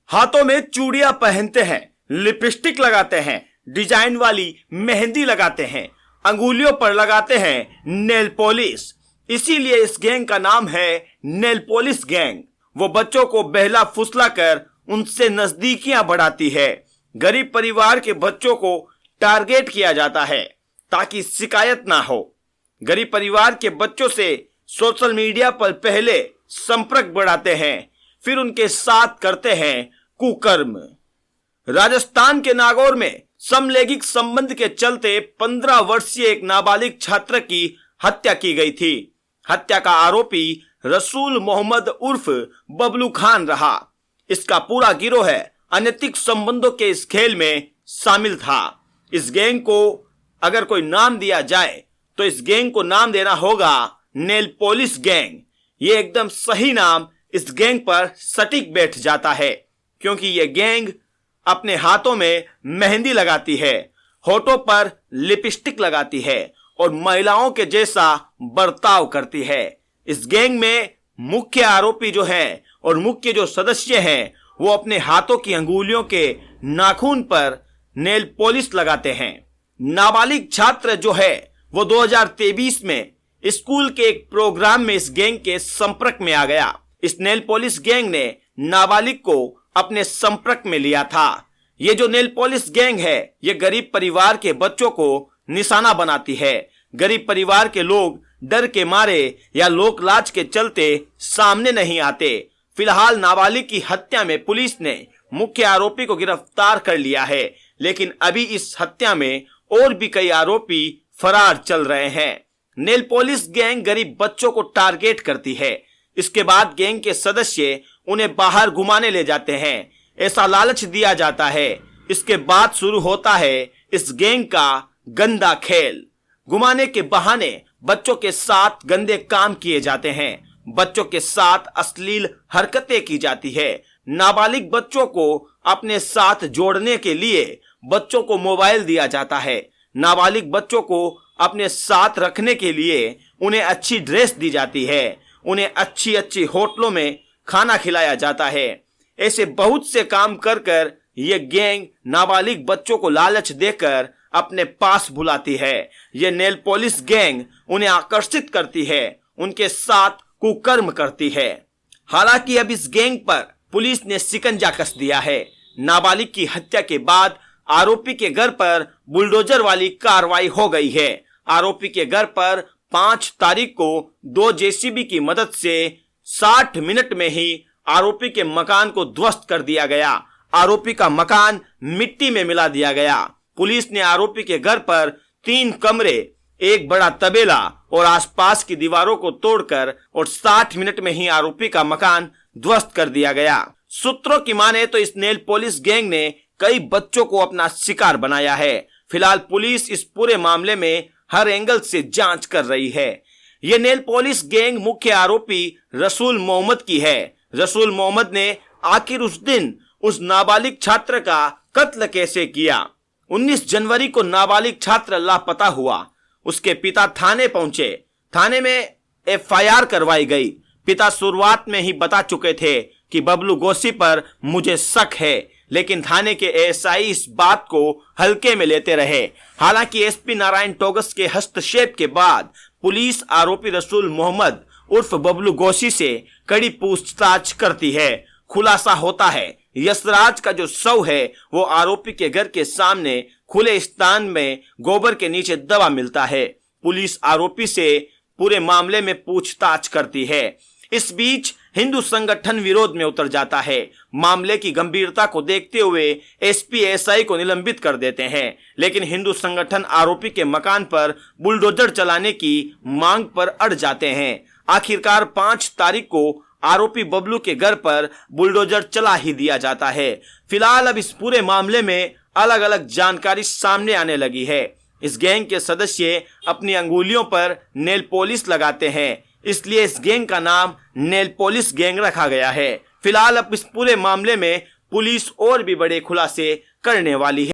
हाथों में चूड़ियां पहनते हैं, लिपस्टिक लगाते हैं, डिजाइन वाली मेहंदी लगाते हैं, अंगुलियों पर लगाते हैं नेल पॉलिश। इसीलिए इस गैंग का नाम है नेल पॉलिश गैंग। वो बच्चों को बहला फुसला कर उनसे नजदीकियां बढ़ाती है। गरीब परिवार के बच्चों को टारगेट किया जाता है ताकि शिकायत ना हो। गरीब परिवार के बच्चों से सोशल मीडिया पर पहले संपर्क बढ़ाते हैं, फिर उनके साथ करते हैं कुकर्म। राजस्थान के नागौर में समलैंगिक संबंध के चलते 15 वर्षीय एक नाबालिग छात्र की हत्या की गई थी। हत्या का आरोपी रसूल मोहम्मद उर्फ बबलू खान रहा। इसका पूरा गिरोह अनैतिक संबंधों के इस खेल में शामिल था। इस गैंग को अगर कोई नाम दिया जाए तो इस गैंग को नाम देना होगा नेल पॉलिश गैंग। ये एकदम सही नाम इस गैंग पर सटीक बैठ जाता है, क्योंकि ये गैंग अपने हाथों में मेहंदी लगाती है, होठों पर लिपस्टिक लगाती है और महिलाओं के जैसा बर्ताव करती है। इस गैंग में मुख्य आरोपी जो है और मुख्य जो सदस्य हैं वो अपने हाथों की अंगुलियों के नाखून पर नेल पॉलिश लगाते हैं। नाबालिग छात्र जो है वो 2023 में स्कूल के एक प्रोग्राम में इस गैंग के संपर्क में आ गया। इस नेल पॉलिश गैंग ने नाबालिग को अपने संपर्क में लिया था। ये जो नेल पॉलिश गैंग है ये गरीब परिवार के बच्चों को निशाना बनाती है। गरीब परिवार के लोग डर के मारे या लोक लाज के चलते सामने नहीं आते। फिलहाल नाबालिग की हत्या में पुलिस ने मुख्य आरोपी को गिरफ्तार कर लिया है, लेकिन अभी इस हत्या में और भी कई आरोपी फरार चल रहे हैं। नेल पॉलिश गैंग गरीब बच्चों को टारगेट करती है। इसके बाद गैंग के सदस्य उन्हें बाहर घुमाने ले जाते हैं, ऐसा लालच दिया जाता है। इसके बाद शुरू होता है इस गैंग का गंदा खेल। घुमाने के बहाने बच्चों के साथ गंदे काम किए जाते हैं, बच्चों के साथ अश्लील हरकतें की जाती है। नाबालिग बच्चों को अपने साथ जोड़ने के लिए बच्चों को मोबाइल दिया जाता है। नाबालिग बच्चों को अपने साथ रखने के लिए उन्हें अच्छी ड्रेस दी जाती है। उन्हें अच्छी अच्छी होटलों में खाना खिलाया जाता है। ऐसे बहुत से काम कर कर ये गैंग नाबालिग बच्चों को लालच देकर अपने पास बुलाती है। ये नेल पॉलिश गैंग उन्हें आकर्षित करती है, उनके साथ कुकर्म करती है। हालांकि अब इस गैंग पर पुलिस ने शिकंजा कस दिया है। नाबालिग की हत्या के बाद आरोपी के घर पर बुलडोजर वाली कार्रवाई हो गई है। आरोपी के घर पर 5 तारीख को 2 जेसीबी की मदद से 60 मिनट में ही आरोपी के मकान को ध्वस्त कर दिया गया। आरोपी का मकान मिट्टी में मिला दिया गया। पुलिस ने आरोपी के घर पर 3 कमरे, एक बड़ा तबेला और आसपास की दीवारों को तोड़कर और 60 मिनट में ही आरोपी का मकान ध्वस्त कर दिया गया। सूत्रों की माने तो इस नेल पॉलिश गैंग ने कई बच्चों को अपना शिकार बनाया है। फिलहाल पुलिस इस पूरे मामले में हर एंगल से जांच कर रही है। ये नेल पॉलिश गैंग मुख्य आरोपी रसूल मोहम्मद की है। रसूल मोहम्मद ने आखिर उस दिन उस नाबालिग छात्र का कत्ल कैसे किया। 19 जनवरी को नाबालिग छात्र लापता हुआ। उसके पिता थाने पहुंचे। थाने में एफआईआर करवाई गई। पिता शुरुआत में ही बता चुके थे कि बबलू गोसी पर मुझे शक है, लेकिन थाने के एएसआई इस बात को हल्के में लेते रहे। हालांकि एसपी नारायण टोगस के हस्तक्षेप के बाद पुलिस आरोपी रसूल मोहम्मद उर्फ बबलू गोसी से कड़ी पूछताछ करती है। खुलासा होता है यशराज का जो शव है वो आरोपी के घर के सामने खुले स्थान में गोबर के नीचे दबा मिलता है। पुलिस आरोपी से पूरे मामले में पूछताछ करती है। इस बीच हिंदू संगठन विरोध में उतर जाता है। मामले की गंभीरता को देखते हुए एसपी एसआई को निलंबित कर देते हैं, लेकिन हिंदू संगठन आरोपी के मकान पर बुलडोजर चलाने की मांग पर अड़ जाते हैं। आखिरकार 5 तारीख को आरोपी बबलू के घर पर बुलडोजर चला ही दिया जाता है। फिलहाल अब इस पूरे मामले में अलग अलग जानकारी सामने आने लगी है। इस गैंग के सदस्य अपनी अंगुलियों पर नेल पॉलिश लगाते हैं, इसलिए इस गैंग का नाम नेल पॉलिश गैंग रखा गया है। फिलहाल अब इस पूरे मामले में पुलिस और भी बड़े खुलासे करने वाली है।